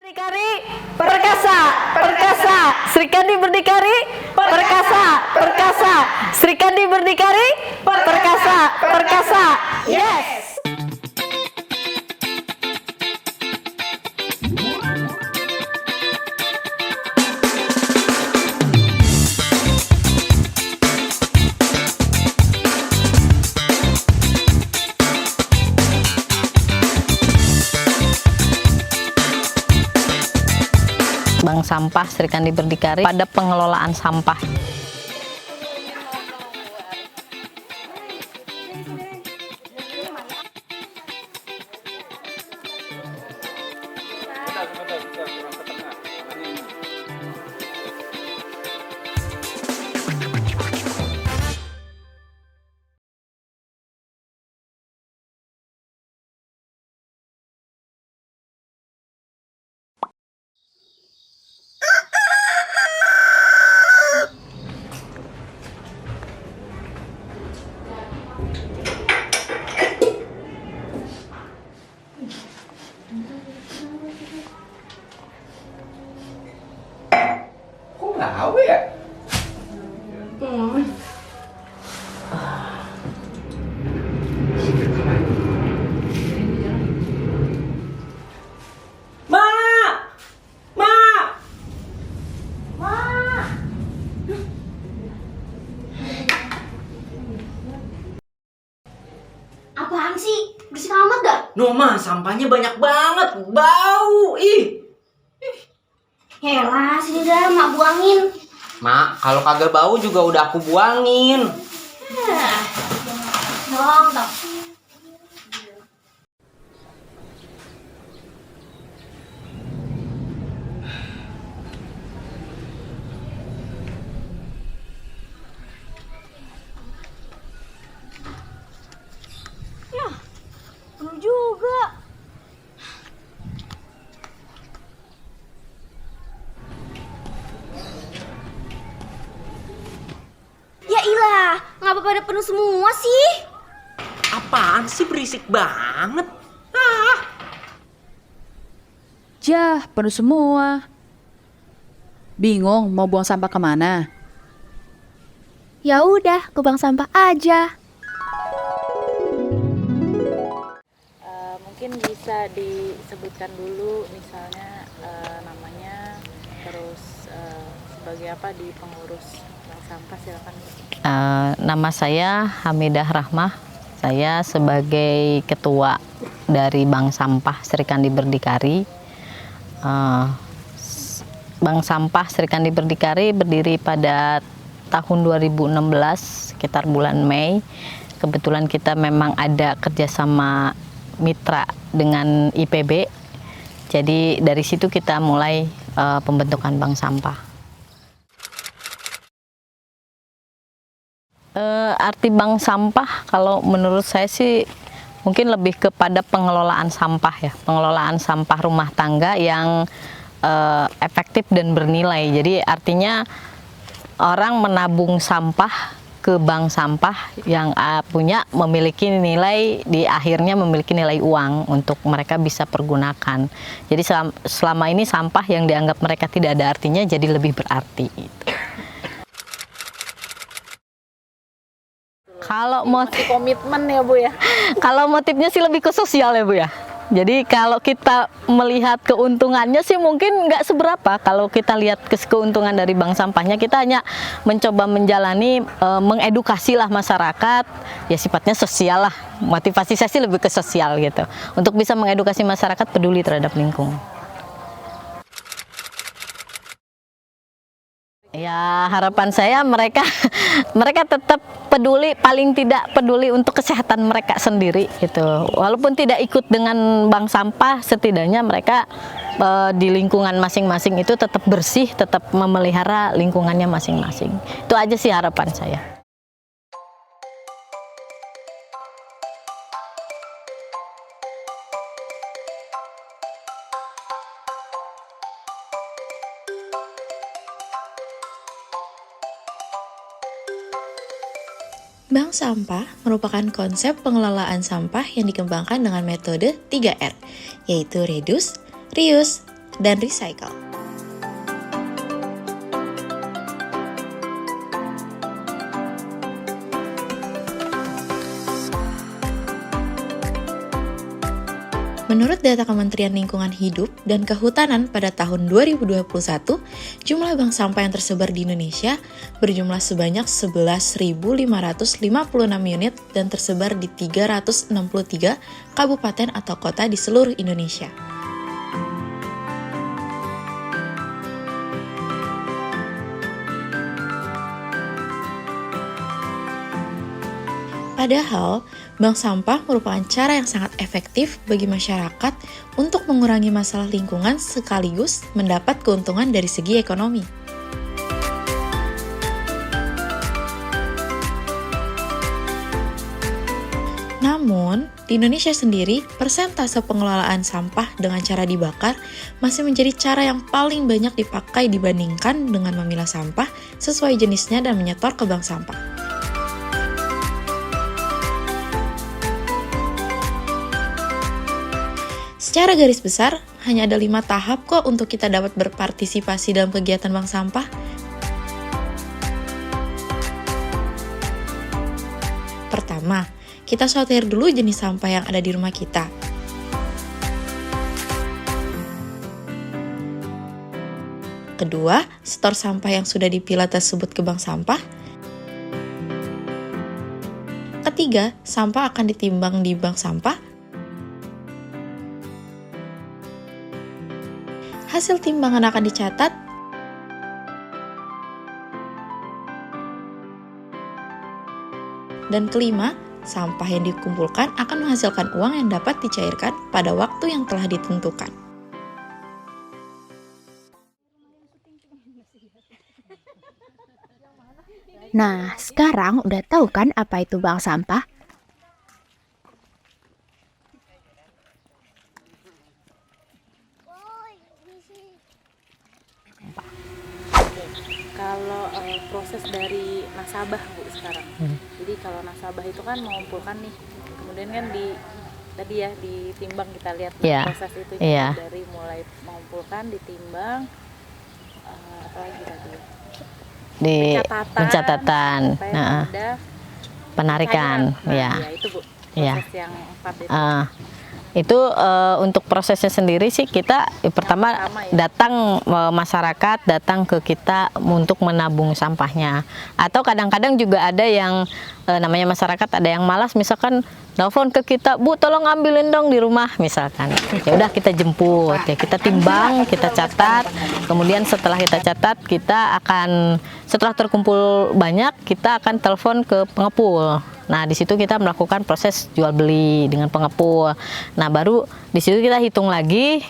Berdikari, perkasa, perkasa, Sri Kandi berdikari, perkasa, perkasa, Sri Kandi berdikari, perkasa, perkasa, yes! Bank Sampah Sri Kandi berdikari pada pengelolaan sampah. Tahu ya? Mak! Mak! Mak! Apaan sih? Berisik amat dah. Noma, sampahnya banyak banget. Bau. Ih. Helah, sini dah, mak buangin. Mak, kalau kagak bau juga udah aku buangin. Dong. Penuh juga. Ya ilah, ngapa pada penuh semua sih? Apaan sih berisik banget? Jah, penuh semua. Bingung mau buang sampah kemana? Ya udah, ke bank sampah aja. Mungkin bisa disebutkan dulu misalnya namanya, terus sebagai apa di pengurus bank sampah, silakan. Nama saya Hamidah Rahmah, saya sebagai ketua dari Bank Sampah Sri Kandi berdikari. Bank Sampah Sri Kandi berdikari berdiri pada tahun 2016 sekitar bulan Mei. Kebetulan kita memang ada kerjasama mitra dengan IPB, jadi dari situ kita mulai pembentukan bank sampah. Arti bank sampah kalau menurut saya sih mungkin lebih kepada pengelolaan sampah ya, pengelolaan sampah rumah tangga yang efektif dan bernilai. Jadi artinya orang menabung sampah ke bank sampah yang memiliki nilai, di akhirnya memiliki nilai uang untuk mereka bisa pergunakan. Jadi selama ini sampah yang dianggap mereka tidak ada artinya jadi lebih berarti. Kalau motif Komitmen ya Bu ya. Kalau motifnya sih lebih ke sosial ya Bu ya. Jadi kalau kita melihat keuntungannya sih mungkin nggak seberapa. Kalau kita lihat keuntungan dari bank sampahnya, kita hanya mencoba menjalani, mengedukasi lah masyarakat, ya sifatnya sosial lah. Motivasi saya sih lebih ke sosial gitu, untuk bisa mengedukasi masyarakat peduli terhadap lingkungan. Ya harapan saya mereka tetap peduli, paling tidak peduli untuk kesehatan mereka sendiri gitu. Walaupun tidak ikut dengan bank sampah, setidaknya mereka di lingkungan masing-masing itu tetap bersih, tetap memelihara lingkungannya masing-masing. Itu aja sih harapan saya. Bank sampah merupakan konsep pengelolaan sampah yang dikembangkan dengan metode 3R, yaitu reduce, reuse, dan recycle. Menurut data Kementerian Lingkungan Hidup dan Kehutanan pada tahun 2021, jumlah bank sampah yang tersebar di Indonesia berjumlah sebanyak 11.556 unit dan tersebar di 363 kabupaten atau kota di seluruh Indonesia. Padahal, bank sampah merupakan cara yang sangat efektif bagi masyarakat untuk mengurangi masalah lingkungan sekaligus mendapat keuntungan dari segi ekonomi. Namun, di Indonesia sendiri, persentase pengelolaan sampah dengan cara dibakar masih menjadi cara yang paling banyak dipakai dibandingkan dengan memilah sampah sesuai jenisnya dan menyetor ke bank sampah. Secara garis besar, hanya ada 5 tahap kok untuk kita dapat berpartisipasi dalam kegiatan bank sampah. Pertama, kita sortir dulu jenis sampah yang ada di rumah kita. Kedua, setor sampah yang sudah dipilah tersebut ke bank sampah. Ketiga, sampah akan ditimbang di bank sampah. Hasil timbangan akan dicatat. Dan kelima, sampah yang dikumpulkan akan menghasilkan uang yang dapat dicairkan pada waktu yang telah ditentukan. Nah, sekarang udah tahu kan apa itu bank sampah? Kalau proses dari nasabah Bu sekarang. Jadi kalau nasabah itu kan mengumpulkan nih, kemudian kan tadi ya ditimbang, kita lihat proses itu dari mulai mengumpulkan, ditimbang, apalagi tadi Di pencatatan, ada penarikan, ya itu Bu, proses yang 4 itu. Itu untuk prosesnya sendiri sih kita pertama datang masyarakat datang ke kita untuk menabung sampahnya, atau kadang-kadang juga ada yang namanya masyarakat ada yang malas, misalkan telepon ke kita, Bu tolong ambilin dong di rumah misalkan, ya udah kita jemput, ya kita timbang, kita catat, kemudian setelah kita catat kita akan setelah terkumpul banyak kita akan telepon ke pengepul. Nah, di situ kita melakukan proses jual beli dengan pengepul. Nah, baru di situ kita hitung lagi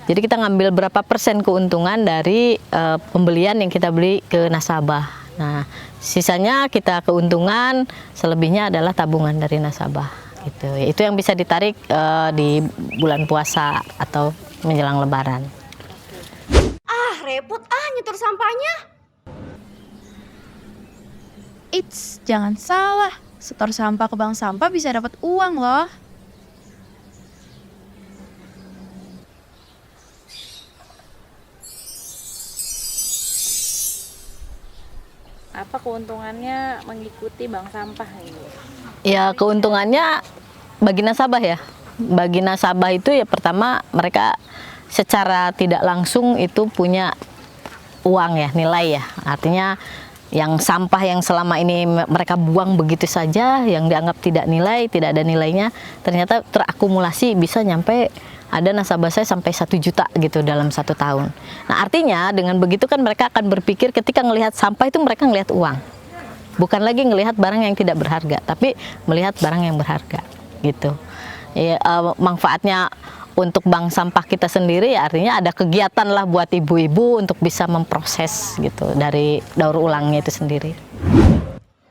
jadi kita ngambil berapa persen keuntungan dari pembelian yang kita beli ke nasabah. Nah, sisanya kita keuntungan, selebihnya adalah tabungan dari nasabah. Gitu. Itu yang bisa ditarik di bulan puasa atau menjelang Lebaran. Ah, repot nyetor sampahnya. Eits, jangan salah. Setor sampah ke bank sampah bisa dapat uang loh. Apa keuntungannya mengikuti bank sampah ini? Ya, keuntungannya bagi nasabah ya. Bagi nasabah itu ya pertama mereka secara tidak langsung itu punya uang ya, nilai ya. Artinya yang sampah yang selama ini mereka buang begitu saja, yang dianggap tidak ada nilainya, ternyata terakumulasi bisa nyampe, ada nasabah saya sampai 1 juta gitu dalam 1 tahun. Nah, artinya dengan begitu kan mereka akan berpikir ketika melihat sampah itu mereka ngelihat uang. Bukan lagi ngelihat barang yang tidak berharga, tapi melihat barang yang berharga gitu. Ya, manfaatnya untuk bank sampah kita sendiri ya artinya ada kegiatan lah buat ibu-ibu untuk bisa memproses gitu dari daur ulangnya itu sendiri.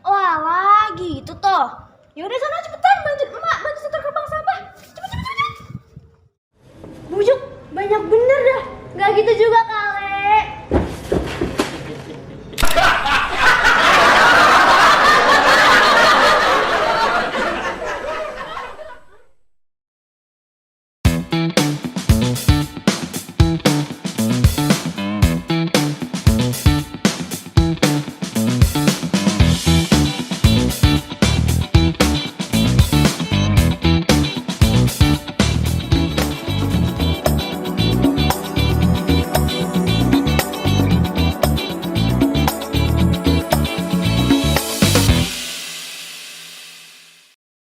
Wah, lagi gitu toh. Yaudah sana cepetan bantu setor ke bank sampah. Cepet. Bujuk, banyak bener dah. Gak gitu juga